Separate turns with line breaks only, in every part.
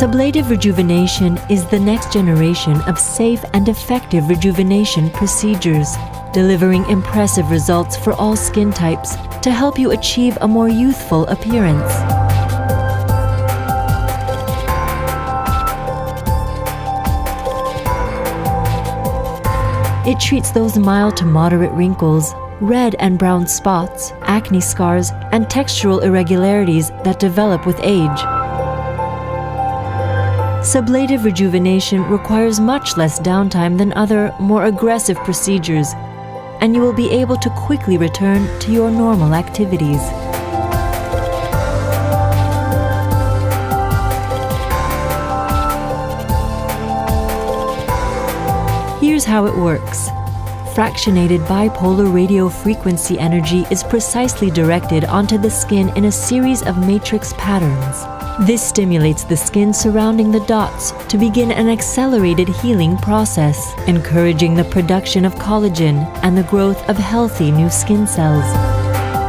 Sublative rejuvenation is the next generation of safe and effective rejuvenation procedures, delivering impressive results for all skin types to help you achieve a more youthful appearance. It treats those mild to moderate wrinkles, red and brown spots, acne scars, and textural irregularities that develop with age. Sublative rejuvenation requires much less downtime than other, more aggressive procedures, and you will be able to quickly return to your normal activities. Here's how it works. Fractionated bipolar radio frequency energy is precisely directed onto the skin in a series of matrix patterns. This stimulates the skin surrounding the dots to begin an accelerated healing process, encouraging the production of collagen and the growth of healthy new skin cells.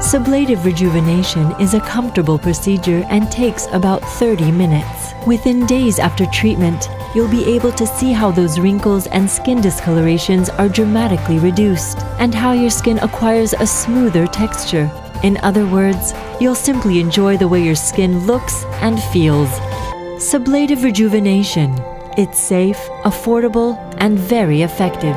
Sublative rejuvenation is a comfortable procedure and takes about 30 minutes. Within days after treatment, you'll be able to see how those wrinkles and skin discolorations are dramatically reduced, and how your skin acquires a smoother texture. In other words, you'll simply enjoy the way your skin looks and feels. Sublative rejuvenation. It's safe, affordable, and very effective.